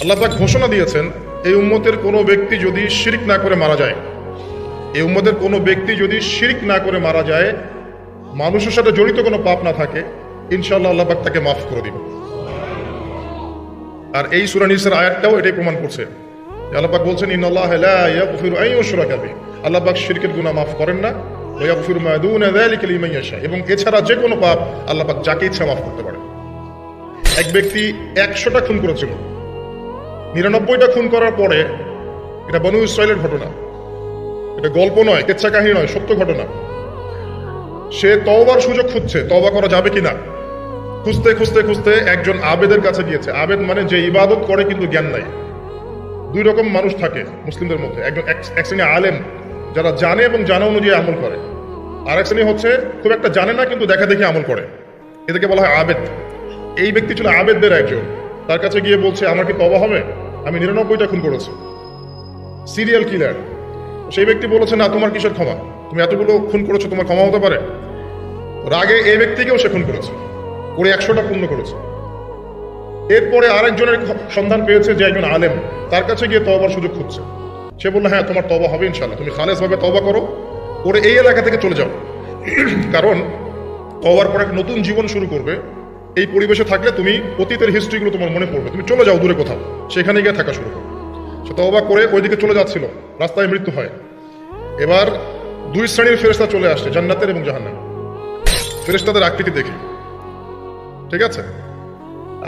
আল্লাহ পাক ঘোষণা দিয়েছেন, এই উম্মতের কোনো ব্যক্তি যদি শিরক না করে মারা যায়, এই উম্মতের কোনো ব্যক্তি যদি শিরক না করে মারা যায়, মানুষের সাথে জড়িত কোনো পাপ না থাকে, ইনশাআল্লাহ আল্লাহ পাক তাকে মাফ করে দিবেন। আর এই সূরা নিসার আয়াতটাও এটাই প্রমাণ করছে। আল্লাহ পাক বলছেন, ইন্নাল্লাহা লা ইয়াগফিরু আন ইউশরাকা বিহি, আল্লাহ পাক শিরকের গুনাহ মাফ করেন না, ওয়া ইয়াগফিরু মা দুনা যালিকা লিমান ইয়াশা, এবং এছাড়া যে কোনো পাপ আল্লাহ পাক যাকে ইচ্ছা মাফ করতে পারে। এক ব্যক্তি 100টা খুন করেছিল, 99টা খুন করার পরে, এটা বনু ইসরাইলের ঘটনা, এটা গল্প নয়, কেচ্ছা কাহিনী নয়, সত্য ঘটনা। সে তওবার সুযোগ খুঁজছে, তওবা করা যাবে কিনা। খুঁজতে খুঁজতে খুঁজতে একজন আবেদের কাছে গিয়েছে। আবেদ মানে যে ইবাদত করে কিন্তু জ্ঞান নাই। দুই রকম মানুষ থাকে মুসলিমদের মধ্যে, একজন এক শ্রেণী আলেম যারা জানে এবং জানা অনুযায়ী আমল করে, আর এক শ্রেণী হচ্ছে খুব একটা জানে না কিন্তু দেখা দেখে আমল করে, এদেরকে বলা হয় আবেদ। এই ব্যক্তি ছিল আবেদদের একজন। তার কাছে গিয়ে বলছে, আমার কি তওবা হবে? আমি 99টা খুন করেছি, সিরিয়াল কিলার। সেই ব্যক্তি বলেছে, না, তোমার কিসের ক্ষমা? তুমি এতগুলো খুন করেছো, তোমার ক্ষমা হতে পারে? রাগে এই ব্যক্তিকেও সে খুন করেছে, করে 100টা পূর্ণ করেছে। এরপরে আরেকজনের সন্ধান পেয়েছে যে একজন আলেম, তার কাছে গিয়ে তওবার সুযোগ খুঁজছে। সে বললো, হ্যাঁ, তোমার তওবা হবে ইনশাআল্লাহ, তুমি খালেসভাবে তওবা করো, করে এই এলাকা থেকে চলে যাও। কারণ তওবার পরে একটা নতুন জীবন শুরু করবে, এই পরিবেশে থাকলে তুমি অতীতের হিস্ট্রিগুলো তোমার মনে পড়বে, তুমি চলে যাও দূরে কোথাও, সেখানে গিয়ে থাকা শুরু করো। সে তওবা করে ওইদিকে চলে যাচ্ছিল, রাস্তায় মৃত্যু হয়। এবার দুই শ্রেণীর ফেরেশতা চলে আসছে, জান্নাতের এবং জাহান্নামের। ফেরেশতাদের আকৃতি দেখে, ঠিক আছে।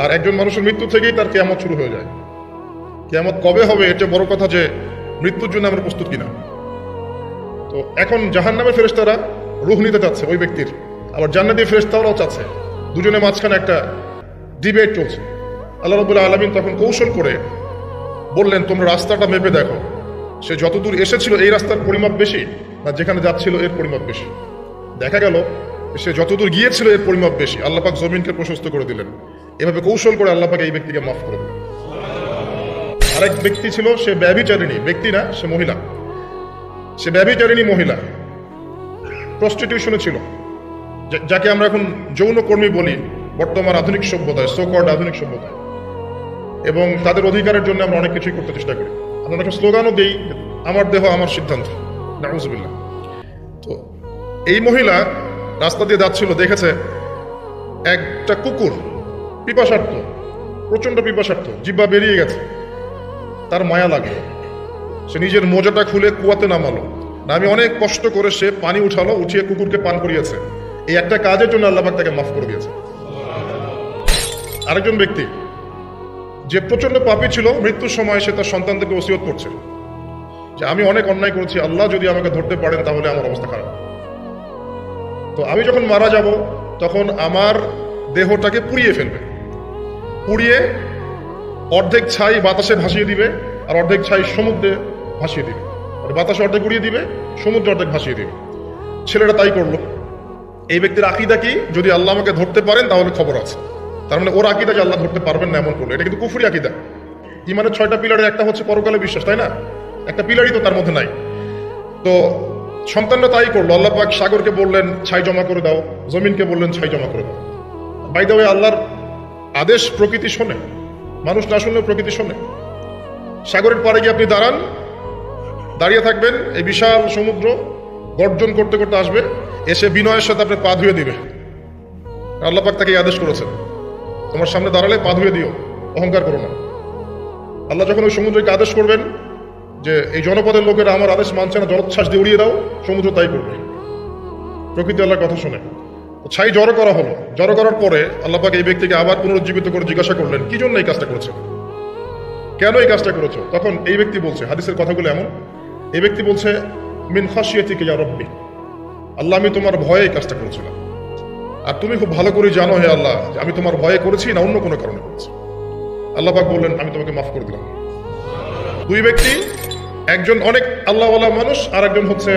আর একজন মানুষের মৃত্যু থেকেই তার কিয়ামত শুরু হয়ে যায়। কিয়ামত কবে হবে এর চেয়ে বড় কথা যে মৃত্যুর জন্য আমরা প্রস্তুত কিনা। তো এখন জাহান্নামের ফেরেশতারা রূহ নিতে চাচ্ছে ওই ব্যক্তির, আবার জান্নাতি ফেরেশতারাও চাচ্ছে। দুজনের মাঝখানে একটা ডিবেট চলছে। আল্লাহ রাব্বুল আলামিন তখন কৌশল করে বললেন, তোমরা রাস্তাটা মেপে দেখো, সে যতদূর এসেছিল এই রাস্তার পরিমাপ বেশি, না যেখানে যাচ্ছিল এর পরিমাপ বেশি। দেখা গেল সে যতদূর গিয়েছিল এর পরিমাপ বেশি। আল্লাহ পাক জমিনকে প্রশস্ত করে দিলেন। এভাবে কৌশল করে আল্লাহ পাক এই ব্যক্তিকে মাফ করে দিলেন। আরেক ব্যক্তি ছিল, সে ব্যভিচারিণী, ব্যক্তি না, সে মহিলা। সে ব্যভিচারিণী মহিলা, প্রস্টিটিউশনে ছিল, যাকে আমরা এখন যৌনকর্মী বলি বর্তমান আধুনিক সভ্যতায়, সো-কল্ড আধুনিক সভ্যতায়। এবং তাদের অধিকারের জন্য আমরা অনেক কিছুই করতে চেষ্টা করি। আমরা একটা স্লোগানও দিই, আমার দেহ আমার সিদ্ধান্ত, নাউজুবিল্লাহ। তো এই মহিলা রাস্তা দিয়ে যাচ্ছিল, দেখেছে একটা কুকুর পিপাসার্থ, প্রচন্ড পিপাসার্থ, জিহ্বা বেরিয়ে গেছে। তার মায়া লাগলো, সে নিজের মোজাটা খুলে কুয়াতে নামালো, না আমি অনেক কষ্ট করে সে পানি উঠালো, উঠিয়ে কুকুরকে পান করিয়েছে। এই একটা কাজের জন্য আল্লাহ পাক তাকে মাফ করে দিয়েছে। আরেকজন ব্যক্তি যে প্রচন্ড পাপী ছিল, মৃত্যুর সময় সে তার সন্তানদেরকে ওসিয়ত করছে যে আমি অনেক অন্যায় করেছি, আল্লাহ যদি আমাকে ধরতে পারেন তাহলে আমার অবস্থা খারাপ। তো আমি যখন মারা যাব তখন আমার দেহটাকে পুড়িয়ে ফেলবে, পুড়িয়ে অর্ধেক ছাই বাতাসে ভাসিয়ে দিবে, আর অর্ধেক ছাই সমুদ্রে ভাসিয়ে দিবে। বাতাসে অর্ধেক উড়িয়ে দিবে, সমুদ্রে অর্ধেক ভাসিয়ে দিবে। ছেলেটা তাই করলো। এই ব্যক্তির আকীদা কি, যদি আল্লাহ আমাকে ধরতে পারেন তাহলে খবর আছে। তার মানে ওর আকীদা যে আল্লাহ ধরতে পারবেন না এমন করলো, এটা কিন্তু কুফরি আকীদা। ইমানের 6টা পিলারের একটা হচ্ছে পরকালে বিশ্বাস, তাই না? একটা পিলারই তো তার মধ্যে নাই। তো সন্তানরা তাই করলো। আল্লাহ পাক সাগরকে বললেন ছাই জমা করে দাও, জমিনকে বললেন ছাই জমা করে দাও। বাই দ্য ওয়ে, আল্লাহর আদেশ প্রকৃতি শোনে, মানুষ না শুনলেও প্রকৃতি শোনে। সাগরের পাড়ে গিয়ে আপনি দাঁড়ান, দাঁড়িয়ে থাকবেন, এই বিশাল সমুদ্র গর্জন করতে করতে আসবে, এসে বিনয়ের সাথে আপনার পা ধুয়ে দিবে। আল্লাহ পাক তাকে আদেশ করেছেন, তোমার সামনে দাঁড়ালে পা ধুয়ে দিও, অহংকার করো না। আল্লাহ যখন ওই সমুদ্রকে আদেশ করবেন যে এই জনপদের লোকেরা আমার আদেশ মানছে না, জলোচ্ছ্বাস দিয়ে উড়িয়ে দাও, সমুদ্র তাই করবে। প্রকৃতি আল্লাহর কথা শোনে। ছাই জড়ো করা হলো। জড়ো করার পরে আল্লাহ পাক এই ব্যক্তিকে আবার পুনরুজ্জীবিত করে জিজ্ঞাসা করলেন, কি জন্য এই কাজটা করেছো, কেন এই কাজটা করেছো? তখন এই ব্যক্তি বলছে, হাদিসের কথাগুলো এমন, এই ব্যক্তি বলছে, মিন খাশিয়াতিকা ইয়া রাব্বি, আল্লাহ আমি তোমার ভয়ে এই কাজটা করেছিলাম, আর তুমি খুব ভালো করে জানো হে আল্লাহ যে আমি তোমার ভয়ে করেছি না অন্য কোনো কারণে করেছি। আল্লাহ পাক বললেন, আমি তোমাকে মাফ করে দিলাম। দুই ব্যক্তি, একজন অনেক আল্লাহওয়ালা মানুষ, আর একজন হচ্ছে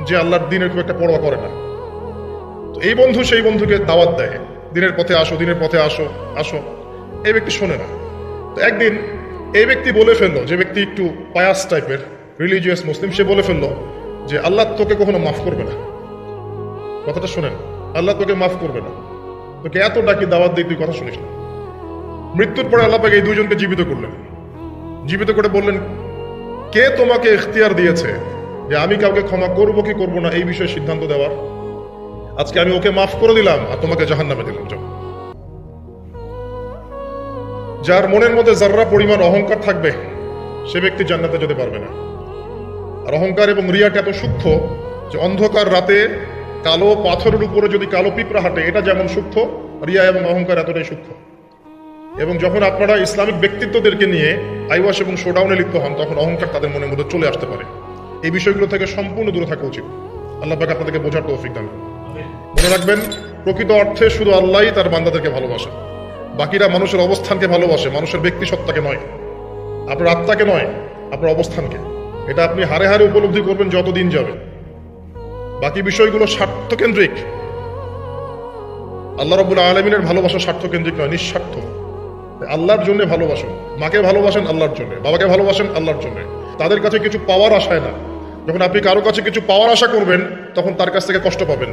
যে আল্লাহর দিনের খুব একটা পরোয়া করে না। তো এই বন্ধু সেই বন্ধুকে দাওয়াত দেয়, দিনের পথে আসো, দিনের পথে আসো আসো। এই ব্যক্তি শোনে না। তো একদিন এই ব্যক্তি বলে ফেললো, যে ব্যক্তি একটু পায়াস টাইপের রিলিজিয়াস মুসলিম, সে বলে ফেললো যে আল্লাহ তোকে কখনো মাফ করবে না। কথাটা শোনেন, আল্লাহ তোকে মাফ করবে না, তোকে এত ডাকি দাওয়াত দিই, তুই কথা শুনিস না। মৃত্যুর পরে আল্লাহ পাক এই দুইজনকে জীবিত করলেন, জীবিত করে বললেন, কে তোমাকে ইখতিয়ার দিয়েছে যে আমি কাউকে ক্ষমা করব কি করব না এই বিষয়ে সিদ্ধান্ত দেওয়ার? আজকে আমি ওকে মাফ করে দিলাম আর তোমাকে জাহান্নামে দিলাম। যাও। যার মনের মধ্যে যাররা পরিমাণ অহংকার থাকবে সে ব্যক্তি জান্নাতে যেতে পারবে না। আর অহংকার এবং রিয়াটা এত সূক্ষ্ম যে অন্ধকার রাতে কালো পাথরের উপরে যদি কালো পিঁপড়া হাঁটে, এটা যেমন সূক্ষ্ম, রিয়া এবং অহংকার এতটাই সূক্ষ্ম। এবং যখন আপনারা ইসলামিক ব্যক্তিত্বদেরকে নিয়ে আইওয়াস এবং শোডাউনে লিপ্ত হন, তখন অহংকার তাদের মনের মধ্যে চলে আসতে পারে। এই বিষয়গুলো থেকে সম্পূর্ণ দূরে থাকা উচিত। আল্লাহ পাক আপনাদেরকে বোঝার তৌফিক দান করুন। মনে রাখবেন, প্রকৃত অর্থে শুধু আল্লাহই তার বান্দাদেরকে ভালোবাসে। বাকিরা মানুষের অবস্থানকে ভালোবাসে, মানুষের ব্যক্তিসত্তাকে নয়, আপনার আত্মাকে নয়, আপনার অবস্থানকে। এটা আপনি হারে হারে উপলব্ধি করবেন যতদিন যাবে। বাকি বিষয়গুলো স্বার্থকেন্দ্রিক। আল্লাহ রাব্বুল আলামিনের ভালোবাসা স্বার্থকেন্দ্রিক নয়, নিঃস্বার্থ। আল্লাহর জন্য ভালোবাসুন। মাকে ভালোবাসেন আল্লাহর জন্য, বাবাকে ভালোবাসেন আল্লাহর জন্য। তাদের কাছে কিছু পাওয়ার আশায় না। যখন আপনি কারো কাছে কিছু পাওয়ার আশা করবেন, তখন তার কাছ থেকে কষ্ট পাবেন।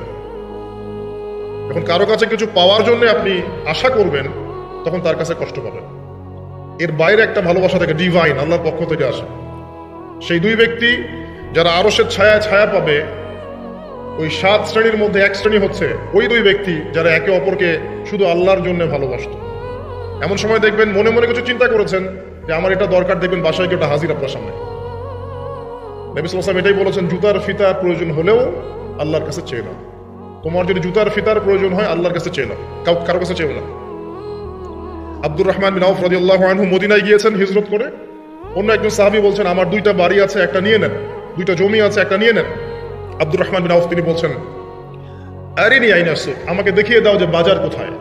যখন কারো কাছে কিছু পাওয়ার জন্য আপনি আশা করবেন, তখন তার কাছে কষ্ট পাবেন। এর বাইরে একটা ভালোবাসা থেকে, ডিভাইন, আল্লাহর পক্ষ থেকে আসে। সেই দুই ব্যক্তি যারা আরশের ছায়া ছায়া পাবে, ওই 7 শ্রেণীর মধ্যে এক শ্রেণী হচ্ছে ওই দুই ব্যক্তি যারা একে অপরকে শুধু আল্লাহর জন্য ভালোবাসত। এমন সময় দেখবেন মনে মনে কিছু চিন্তা করেছেন যে আমার এটা দরকার, দেখবেন বাসায় কেউ হাজির আপনার সামনে। নবী সাল্লাল্লাহু আলাইহি ওয়াসাল্লাম এটাই বলেছেন, জুতার ফিতার প্রয়োজন হলেও আল্লাহর কাছে চেয়ে নাও। তোমার যদি জুতার ফিতার প্রয়োজন হয় আল্লাহর কাছে চেয়ে নাও, কারো কাছে চেয়েও না। আব্দুর রহমান বিন আউফ রাদিয়াল্লাহু আনহু মদিনায় গিয়েছেন হিজরত করে। অন্য একজন সাহাবী বলছেন, আমার 2টা বাড়ি আছে, একটা নিয়ে নেন, 2টা জমি আছে, একটা নিয়ে নেন। আব্দুর রহমান বিন আউফ তিনি বলছেন, আরিনি আইনা সুক, আমাকে দেখিয়ে দাও যে বাজার কোথায়।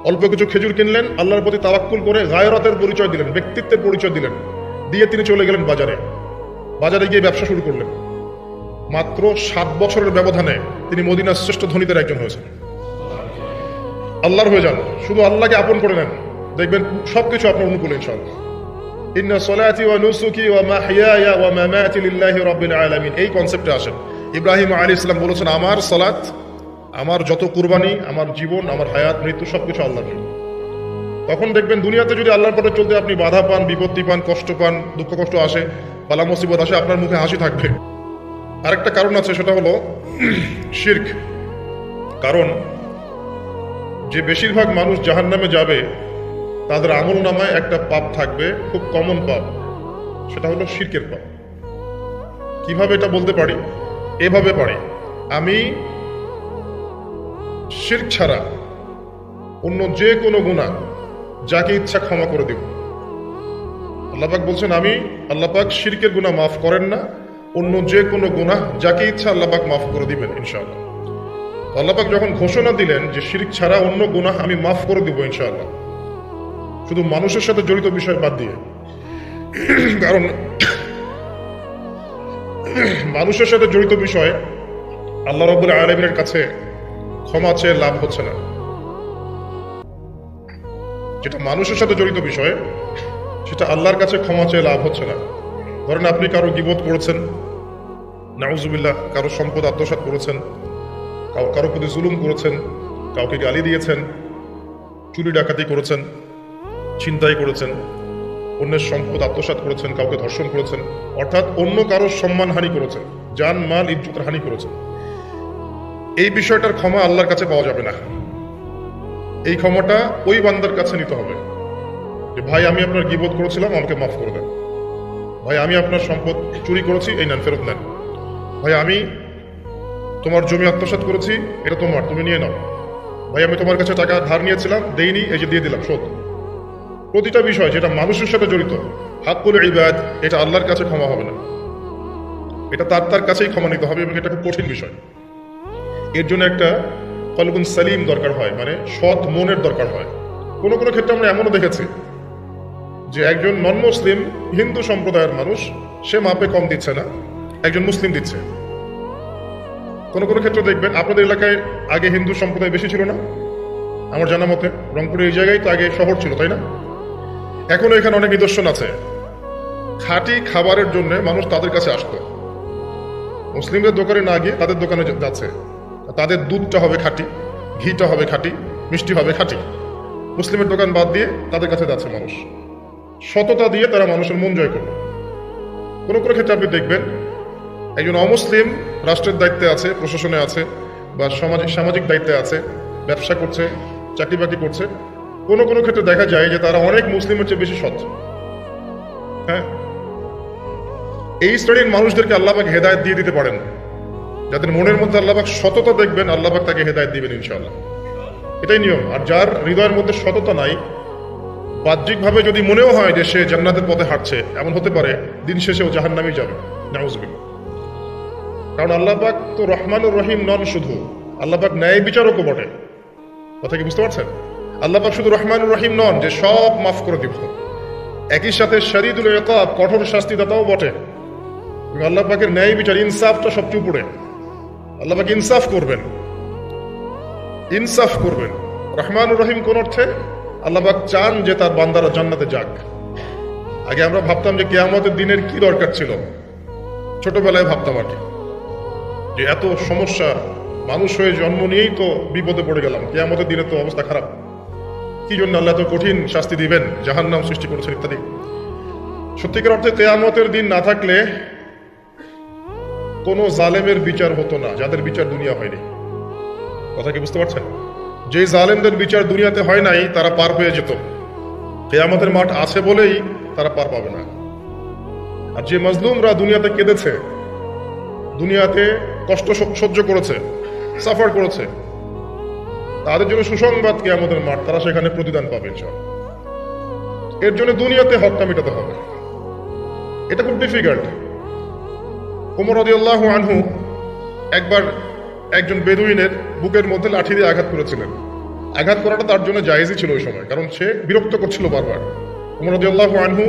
অল্প কিছু খেজুর কিনলেন, আল্লাহর প্রতি তাওয়াক্কুল করে গায়রাতের পরিচয় দিলেন, ব্যক্তিত্বের পরিচয় দিলেন, দিয়ে তিনি চলে গেলেন বাজারে। বাজারে গিয়ে ব্যবসা শুরু করলেন। মাত্র 7 বছরের ব্যবধানে তিনি মদিনার শ্রেষ্ঠ ধনীদের একজন হয়েছেন। আল্লাহর হয়ে যান, শুধু আল্লাহকে আপন করে নেন, দেখবেন সবকিছু আপনার অনুকূলে ইনশাআল্লাহ। ইন্না সলাতি ওয়া নুসুকি ওয়া মাহইয়ায়া ওয়া মামাতি লিল্লাহি রাব্বিল আলামিন, এই কনসেপ্টে আসেন। ইব্রাহিম আলাইহিস সালাম বলেছেন, আমার সালাত, আমার যত কুরবানি, আমার জীবন, আমার হায়াত, মৃত্যু সবকিছু আল্লাহর জন্য। তখন দেখবেন দুনিয়াতে যদি আল্লাহর পথে চলতে আপনি বাধা পান, বিপত্তি পান, কষ্ট পান, দুঃখ কষ্ট আসে, বালা মুসিবত আসে, আপনার মুখে হাসি থাকবে। আরেকটা কারণ আছে, সেটা হলো শিরক। কারণ যে বেশিরভাগ মানুষ জাহান্নামে যাবে, তাদের আমল নামায় একটা পাপ থাকবে, খুব কমন পাপ, সেটা হলো শিরকের পাপ। কিভাবে এটা বলতে পারি? এভাবে পারি, আমি শিরক ছাড়া অন্য যে কোনো গুনাহ যাকে ইচ্ছা ক্ষমা করে দেব। আল্লাহ পাক বলছেন, আমি আল্লাহ পাক শিরকের গুনাহ মাফ করেন না, অন্য যে কোনো গুনাহ যাকে ইচ্ছা আল্লাহ পাক মাফ করে দিবেন ইনশাআল্লাহ। আল্লাহ পাক যখন ঘোষণা দিলেন যে শিরক ছাড়া অন্য গুনাহ আমি মাফ করে দিব ইনশাআল্লাহ, শুধু মানুষের সাথে জড়িত বিষয় বাদ দিয়ে। কারণ মানুষের সাথে জড়িত বিষয় আল্লাহ রাব্বুল আলামিনের কাছে ক্ষমা চেয়ে লাভ হচ্ছে না। যেটা মানুষের সাথে জড়িত বিষয়, সেটা আল্লাহর কাছে ক্ষমা চেয়ে লাভ হচ্ছে না। ধরেন আপনি কারো গীবত করেছেন, নাউজুবিল্লাহ, কারো সম্পদ আত্মসাৎ করেছেন, কারো প্রতি জুলুম করেছেন, কাউকে গালি দিয়েছেন, চুরি ডাকাতি করেছেন, ছিনতাই করেছেন, অন্যের সম্পদ আত্মসাৎ করেছেন, কাউকে ধর্ষণ করেছেন, অর্থাৎ অন্য কারোর সম্মানহানি করেছেন, জান মাল ইজ্জতের হানি করেছেন। এই বিষয়টার ক্ষমা আল্লাহর কাছে পাওয়া যাবে না। এই ক্ষমাটা ওই বান্দার কাছে নিতে হবে যে ভাই আমি আপনার গীবত করেছিলাম, আমাকে মাফ করে দেন। ভাই আমি আপনার সম্পদ চুরি করেছি, এই নেন, ফেরত নেন। ভাই আমি তোমার জমি আত্মসাৎ করেছি, এটা তোমার, তুমি নিয়ে নাও। ভাই আমি তোমার কাছে টাকা ধার নিয়েছিলাম, দেইনি, এই যে দিয়ে দিলাম, শোধ। প্রতিটা বিষয় যেটা মানুষের সাথে জড়িত, হাক্কুল ইবাদ, এটা আল্লাহর কাছে ক্ষমা হবে না। এটা তার কাছেই ক্ষমা নিতে হবে, এবং এটা খুব কঠিন বিষয়। এর জন্য একটা কলবুন সালিম দরকার হয়, মানে সৎ মনের দরকার হয়। কোনো কোনো ক্ষেত্রে আমরা এমনও দেখেছি যে একজন নন মুসলিম হিন্দু সম্প্রদায়ের মানুষ, সে মাপে কম দিচ্ছে না, একজন মুসলিম দিচ্ছে। কোনো কোনো ক্ষেত্রে দেখবেন আপনাদের এলাকায় আগে হিন্দু সম্প্রদায় বেশি ছিল না, আমার জানা মতে রংপুরের এই জায়গায় তো আগে শহর ছিল, তাই না? এখনো এখানে অনেক নিদর্শন আছে। খাঁটি খাবারের জন্য মানুষ তাদের কাছে আসতো, মুসলিমদের দোকানে না গিয়ে তাদের দোকানে যাচ্ছে। তাদের দুধটা হবে খাঁটি, ঘিটা হবে খাঁটি, মিষ্টি হবে খাঁটি। মুসলিমের দোকান বাদ দিয়ে তাদের কাছে যাচ্ছে মানুষ, সততা দিয়ে তারা মানুষের মন জয় করবে। কোনো কোনো ক্ষেত্রে আপনি দেখবেন একজন অমুসলিম রাষ্ট্রের দায়িত্বে আছে, প্রশাসনে আছে, বা সামাজিক দায়িত্বে আছে, ব্যবসা করছে, চাকরি বাকরি করছে, কোনো কোনো ক্ষেত্রে দেখা যায় যে তারা অনেক মুসলিমের চেয়ে বেশি সৎ। হ্যাঁ, এই শ্রেণীর মানুষদেরকে আল্লাহ পাক হেদায়েত দিয়ে দিতে পারেন। যাদের মনের মধ্যে আল্লাহ পাক সততা দেখবেন, আল্লাহ পাক তাকে হেদায়েত দিবেন ইনশাআল্লাহ। এটাই নিয়ম। আর যার হৃদয়ের মধ্যে সততা নাই, বাহ্যিকভাবে যদি মনেও হয় যে সে জান্নাতের পথে হাঁটছে, এমন হতে পারে দিন শেষে ও জাহান্নামেই যাবে, নাউজুবিল্লাহ। কারণ আল্লাহ পাক তো রহমানুর রহিম নন, শুধু আল্লাহ পাক ন্যায় বিচারকও বটে। কথা কি বুঝতে পারছেন? আল্লাহ পাক শুধু রহমানুর রহিম নন যে সব মাফ করে দিব, একই সাথে শরীদুল ইকাব, কঠোর শাস্তিদাতাও বটে। আল্লাহ পাকের ন্যায় বিচার, ইনসাফটা সবচেয়ে উপরে। আল্লাহ পাক ইনসাফ করবেন, ইনসাফ করবেন। রহমানুর রহিম কোন অর্থে? আল্লাহ পাক চান যে তার বান্দারা জান্নাতে যাক। আগে আমরা ভাবতাম যে কিয়ামতের দিনের কি দরকার ছিল, ছোটবেলায় ভাবতাম আর কি, যে এত সমস্যা, মানুষ হয়ে জন্ম নিয়েই তো বিপদে পড়ে গেলাম, কিয়ামতের দিনে তো অবস্থা খারাপ, কি জন্য আল্লাহ এত কঠিন শাস্তি দিবেন, জাহান্নাম সৃষ্টি করেছেন ইত্যাদি। সত্যিকার অর্থে কিয়ামতের দিন না থাকলে কোনো জালেমের বিচার হতো না, যাদের বিচার দুনিয়া হয়নি। কথা কি বুঝতে পারছেন? যে জালেমদের বিচার দুনিয়াতে হয় নাই তারা পার হয়ে যেত, কিয়ামতের মাঠ আছে বলেই তারা পার পাবে না। আর যে মাজলুমরা দুনিয়াতে কেঁদেছে, দুনিয়াতে কষ্ট সহ্য করেছে, সাফার করেছে, তাদের জন্য সুসংবাদ কিয়ামতের মাঠ, তারা সেখানে প্রতিদান পাবে ইনশাআল্লাহ। এর জন্য দুনিয়াতে হকটা মেটাতে হবে, এটা খুব ডিফিকাল্ট। ওমর রাদিয়াল্লাহু আনহু একবার একজন বেদুইনের বুকের মধ্যে লাঠি দিয়ে আঘাত করেছিলেন। আঘাত করাটা তার জন্য জায়েজই ছিল ওই সময়, কারণ সে বিরক্ত করছিল বারবার। ওমর রাদিয়াল্লাহু আনহু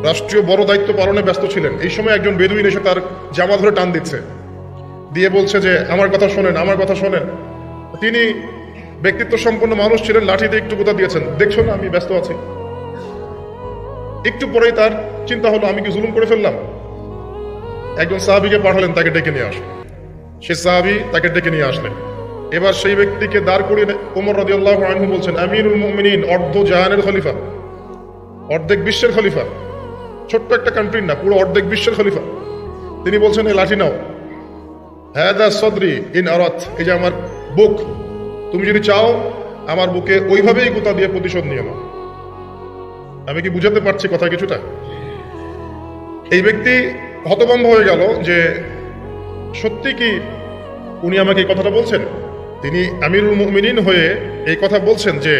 রাষ্ট্রীয় বড় দায়িত্ব পালনে ব্যস্ত ছিলেন। এই সময় একজন বেদুইন এসে তার জামা ধরে টান দিচ্ছে, দিয়ে বলছে যে আমার কথা শোনেন, আমার কথা শোনেন। তিনি ব্যক্তিত্ব সম্পন্ন মানুষ ছিলেন, লাঠি দিয়ে একটু কোথা দিয়েছেন, দেখছো না আমি ব্যস্ত আছি। একটু পরেই তার চিন্তা হলো আমি কি জুলুম করে ফেললাম। একজন সাহাবীকে পাঠালেন তাকে ডেকে নিয়ে আসলেন। সে সাহাবী তাকে ডেকে নিয়ে আসলেন। এবার সেই ব্যক্তিকে দাঁড় করিয়ে ওমর রাদিয়াল্লাহু আনহু বলছেন, আমিরুল মুমিনিন, অর্ধ জাহানের খলিফা, অর্ধেক বিশ্বের খলিফা, ছোট্ট একটা কান্ট্রির না, পুরো অর্ধেক বিশ্বের খলিফা। তিনি বলছেন এই লাঠি নাও, হাদা সদরি ইন আরাত, এই যে আমার বুক, তুমি যদি চাও আমার বুকে ওইভাবেই গোতা দিয়ে প্রতিশোধ নিয়ে নাও। আমি কি বুঝাতে পারছি কথা কিছুটা? এই ব্যক্তি হতভম্ব হয়ে গেল যে সত্যি কি উনি আমাকে এই কথাটা বলছেন? তিনি আমিরুল মুমিনিন হয়ে এই কথা বলছেন যে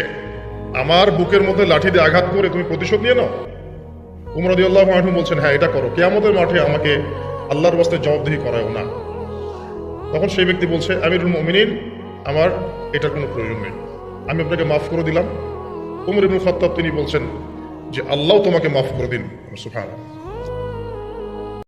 আমার বুকের মধ্যে লাঠি দিয়ে আঘাত করে তুমি প্রতিশোধ নিয়ে নাও। ওমর রাদিয়াল্লাহু আনহু বলছেন হ্যাঁ এটা করো, কিয়ামতের মাঠে আমাকে আল্লাহর ওয়াস্তে জবাবদিহি করায়ও না। তখন সেই ব্যক্তি বলছে, আমিরুল মুমিনিন, আমার এটার কোনো প্রয়োজন নেই, আমি আপনাকে মাফ করে দিলাম। ওমর ইবনে খাত্তাব তিনি বলছেন যে আল্লাহ তোমাকে মাফ করে দিন। সুবহানাল্লাহ।